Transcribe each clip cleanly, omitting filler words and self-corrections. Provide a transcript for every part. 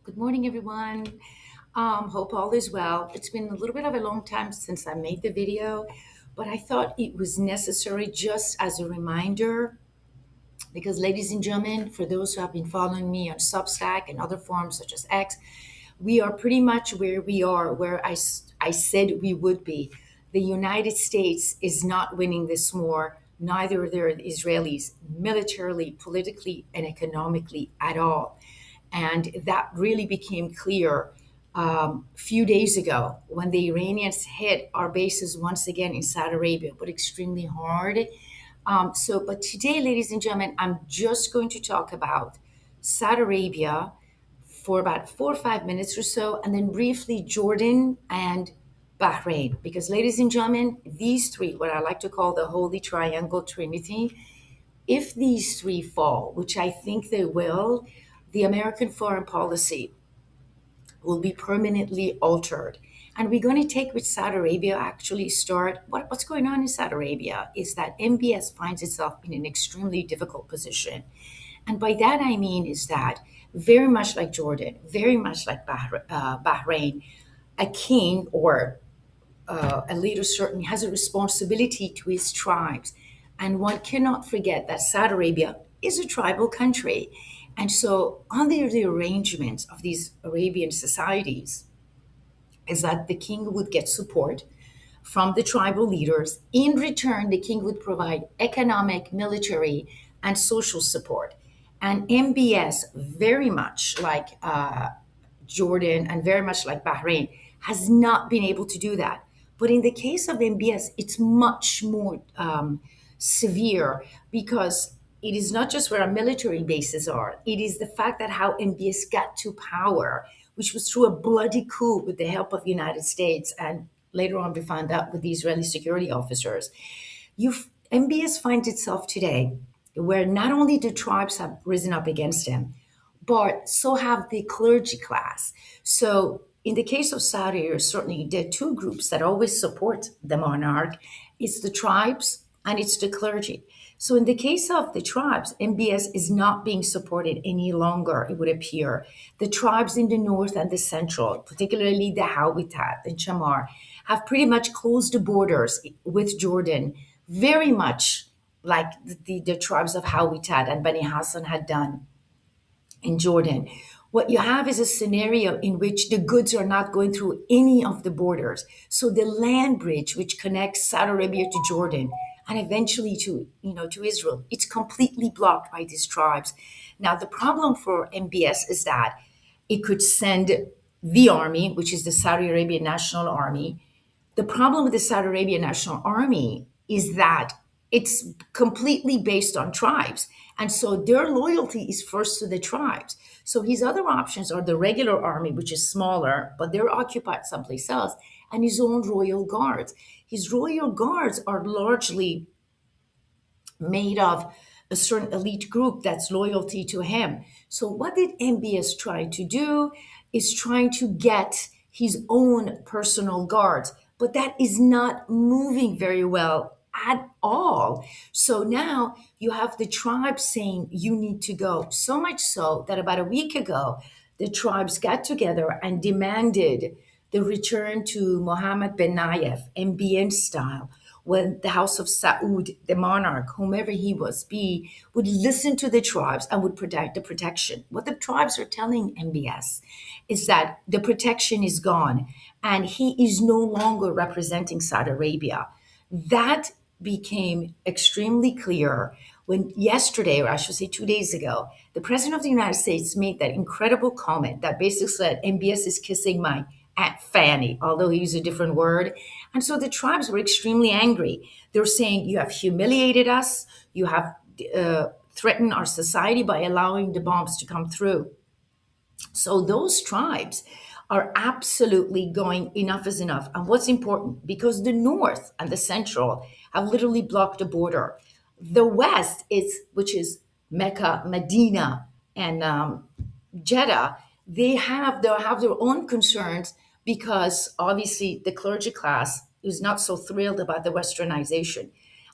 Good morning, everyone. Hope all is well. It's been a little bit of a long time since I made the video, but I thought it was necessary just as a reminder because, ladies and gentlemen, for those who have been following me on Substack and other forums such as X, we are pretty much where we are, where I said we would be. The United States is not winning this war, neither are the Israelis, militarily, politically, and economically at all. And that really became clear a few days ago when the Iranians hit our bases once again in Saudi Arabia, but extremely hard. But today, ladies and gentlemen, I'm just going to talk about Saudi Arabia for about 4 or 5 minutes or so, and then briefly Jordan and Bahrain. Because, ladies and gentlemen, these three, what I like to call the Holy Triangle Trinity, if these three fall, which I think they will, the American foreign policy will be permanently altered. And we're going to take with Saudi Arabia actually start what's going on in Saudi Arabia is that MBS finds itself in an extremely difficult position. And by that I mean is that very much like Jordan, very much like Bahrain, a king or a leader certainly has a responsibility to his tribes. And one cannot forget that Saudi Arabia is a tribal country. And so, under the arrangements of these Arabian societies, is that the king would get support from the tribal leaders. In return, the king would provide economic, military, and social support. And MBS, very much like Jordan and very much like Bahrain, has not been able to do that. But in the case of MBS, it's much more severe because it is not just where our military bases are, it is the fact that how MBS got to power, which was through a bloody coup with the help of the United States and later on we found out with the Israeli security officers. MBS finds itself today where not only the tribes have risen up against him, but so have the clergy class. So in the case of Saudi Arabia, certainly there are two groups that always support the monarch. It's the tribes and it's the clergy. So in the case of the tribes, MBS is not being supported any longer, it would appear. The tribes in the north and the central, particularly the Hawitat and Chamar, have pretty much closed the borders with Jordan, very much like the tribes of Hawitat and Bani Hassan had done in Jordan. What you have is a scenario in which the goods are not going through any of the borders. So the land bridge, which connects Saudi Arabia to Jordan and eventually to Israel, it's completely blocked by these tribes. Now the problem for MBS is that it could send the army, which is the Saudi Arabian National Army. The problem with the Saudi Arabian National Army is that it's completely based on tribes. And so their loyalty is first to the tribes. So his other options are the regular army, which is smaller, but they're occupied someplace else, and his own royal guards. His royal guards are largely made of a certain elite group that's loyalty to him. So what did MBS try to do is trying to get his own personal guards, but that is not moving very well at all. So now you have the tribes saying you need to go. So much so that about a week ago, the tribes got together and demanded the return to Mohammed bin Nayef, MBN style, when the House of Saud, the monarch, whomever he was, would listen to the tribes and would protect the protection. What the tribes are telling MBS is that the protection is gone and he is no longer representing Saudi Arabia. That became extremely clear when yesterday, or I should say 2 days ago, the President of the United States made that incredible comment that basically said, MBS is kissing my Aunt Fanny, although he used a different word. And so the tribes were extremely angry. They're saying, you have humiliated us, you have threatened our society by allowing the bombs to come through. So those tribes are absolutely going, enough is enough. And what's important, because the North and the Central have literally blocked the border. The West which is Mecca, Medina, and Jeddah, they have their own concerns because obviously the clergy class is not so thrilled about the westernization.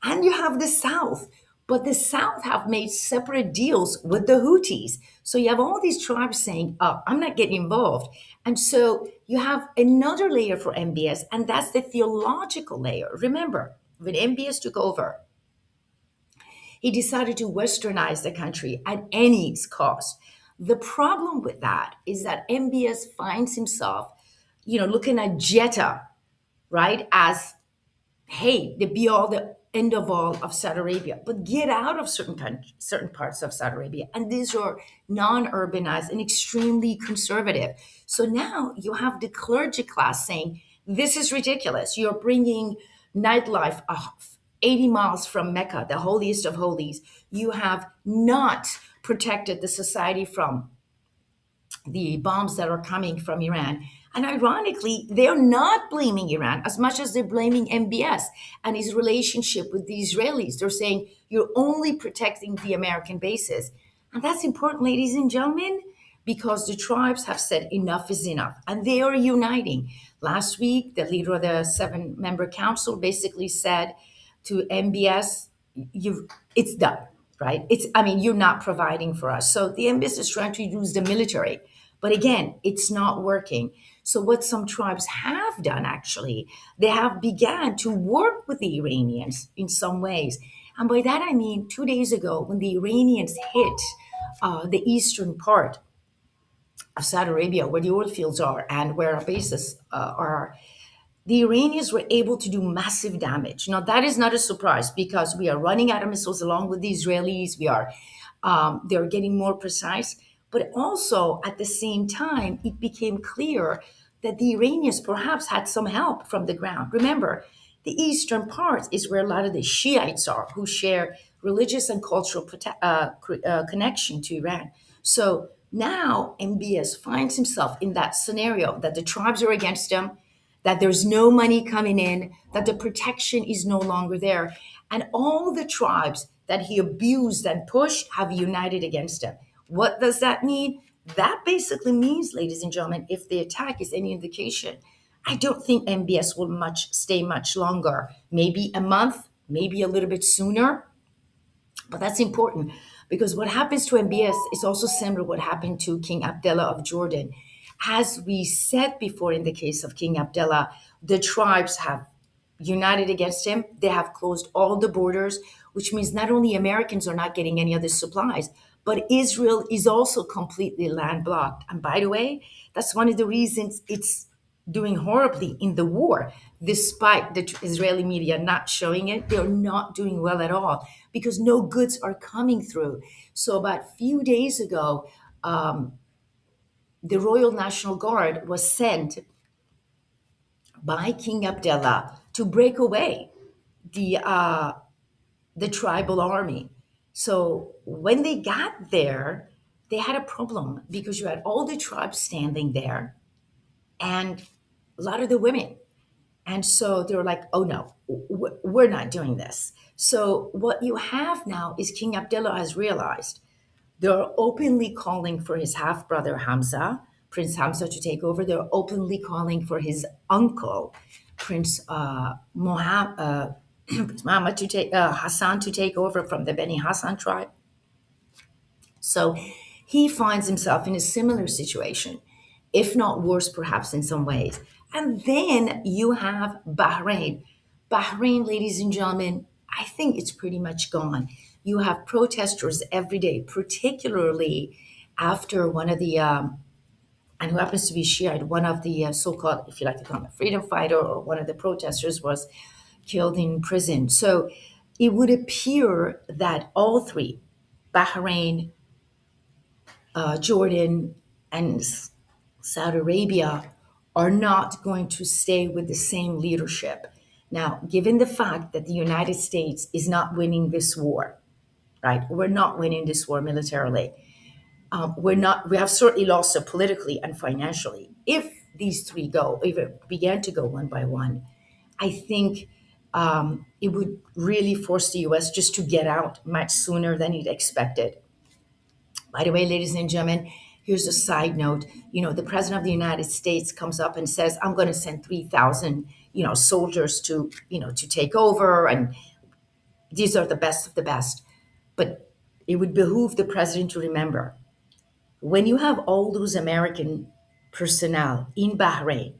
And you have the South, But the South have made separate deals with the Houthis. So you have all these tribes saying, oh, I'm not getting involved. And so you have another layer for MBS, and that's the theological layer. Remember, when MBS took over, he decided to westernize the country at any cost. The problem with that is that MBS finds himself, looking at Jeddah, right, as hey, the be all, the end of all of Saudi Arabia, but get out of certain parts of Saudi Arabia. And these are non-urbanized and extremely conservative. So now you have the clergy class saying, this is ridiculous. You're bringing nightlife 80 miles from Mecca, the holiest of holies. You have not protected the society from the bombs that are coming from Iran. And ironically, they're not blaming Iran as much as they're blaming MBS and his relationship with the Israelis. They're saying you're only protecting the American bases. And that's important, ladies and gentlemen, because the tribes have said enough is enough and they are uniting. Last week, the leader of the 7-member council basically said to MBS, it's done, right? You're not providing for us. So the MBS is trying to use the military. But again, it's not working. So what some tribes have done actually, they have began to work with the Iranians in some ways. And by that I mean 2 days ago when the Iranians hit the eastern part of Saudi Arabia, where the oil fields are and where our bases are, the Iranians were able to do massive damage. Now, that is not a surprise because we are running out of missiles along with the Israelis. They're getting more precise. But also, at the same time, it became clear that the Iranians perhaps had some help from the ground. Remember, the eastern part is where a lot of the Shiites are, who share religious and cultural connection to Iran. So now MBS finds himself in that scenario that the tribes are against him, that there's no money coming in, that the protection is no longer there. And all the tribes that he abused and pushed have united against him. What does that mean? That basically means, ladies and gentlemen, if the attack is any indication, I don't think MBS will stay much longer. Maybe a month, maybe a little bit sooner. But that's important because what happens to MBS is also similar to what happened to King Abdullah of Jordan. As we said before in the case of King Abdullah, the tribes have united against him. They have closed all the borders, which means not only Americans are not getting any other supplies, but Israel is also completely landlocked. And by the way, that's one of the reasons it's doing horribly in the war, despite the Israeli media not showing it. They're not doing well at all because no goods are coming through. So about a few days ago, the Royal National Guard was sent by King Abdullah to break away the tribal army. So when they got there, they had a problem because you had all the tribes standing there and a lot of the women. And so they were like, oh no, we're not doing this. So what you have now is King Abdullah has realized they're openly calling for his half brother Hamza, Prince Hamza, to take over. They're openly calling for his uncle, Prince Muhammad, to take Hassan to take over from the Beni Hassan tribe. So he finds himself in a similar situation, if not worse, perhaps in some ways. And then you have Bahrain. Bahrain, ladies and gentlemen, I think it's pretty much gone. You have protesters every day, particularly after one of the, and who happens to be Shiite, one of the so called, if you like to call him a freedom fighter, or one of the protesters was killed in prison. So it would appear that all three, Bahrain, Jordan, and Saudi Arabia, are not going to stay with the same leadership. Now, given the fact that the United States is not winning this war, right? We're not winning this war militarily. We have certainly lost it politically and financially. If these three go, if it began to go one by one, I think it would really force the US just to get out much sooner than it expected. By the way, ladies and gentlemen, here's a side note. The president of the United States comes up and says, I'm going to send 3,000, soldiers to take over. And these are the best of the best. But it would behoove the president to remember, when you have all those American personnel in Bahrain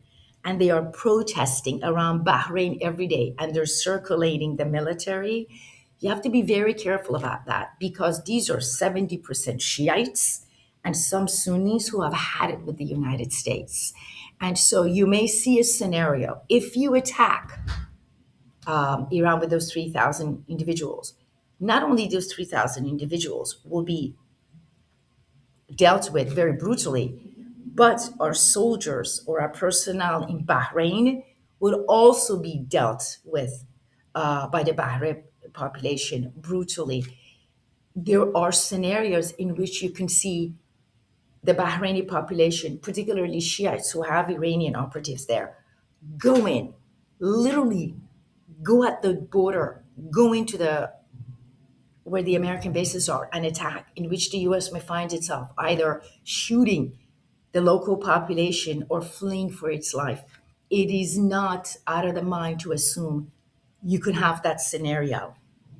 and they are protesting around Bahrain every day and they're circulating the military, you have to be very careful about that because these are 70% Shiites and some Sunnis who have had it with the United States. And so you may see a scenario if you attack Iran with those 3,000 individuals. Not only those 3,000 individuals will be dealt with very brutally, but our soldiers or our personnel in Bahrain would also be dealt with by the Bahrain population brutally. There are scenarios in which you can see the Bahraini population, particularly Shiites who have Iranian operatives there, go in, literally go at the border, go into the where the American bases are, and attack, in which the US may find itself either shooting the local population or fleeing for its life. It is not out of the mind to assume you could have that scenario.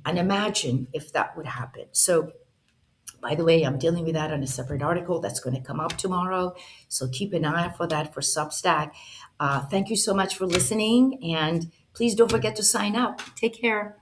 And imagine if that would happen. So, by the way, I'm dealing with that on a separate article that's going to come up tomorrow. So keep an eye out for that for Substack. Thank you so much for listening. And please don't forget to sign up. Take care.